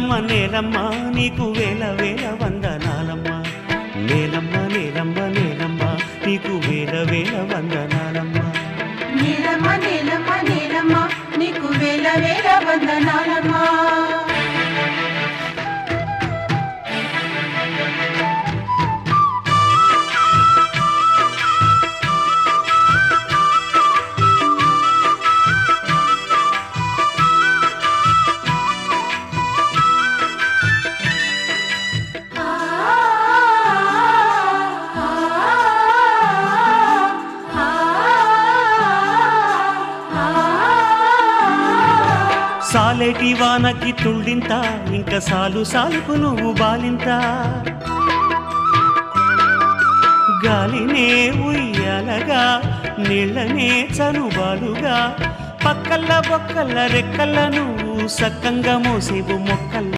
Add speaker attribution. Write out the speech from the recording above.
Speaker 1: నేలమ్మ నీకు వేల వేల వందనాలమ్మ నేలమ్మ నేలమ్మ నేలమ్మ నీకు వేల వేల వందనాలమ్మ
Speaker 2: నేలమ్మ నేలమ్మ నేలమ్మ నీకు వేల వేల వందనాలమ్మ
Speaker 1: సాలేటి వానకి తుళ్ళింత ఇంక సాలు సాలుకు నువ్వు బాలింత గాలినే ఉయ్యాలగా నీళ్ళనే చనుబాలుగా పక్కల్ల బొక్కల్ల రెక్కల్ల నువ్వు సక్కంగా మోసేవు మొక్కల్ల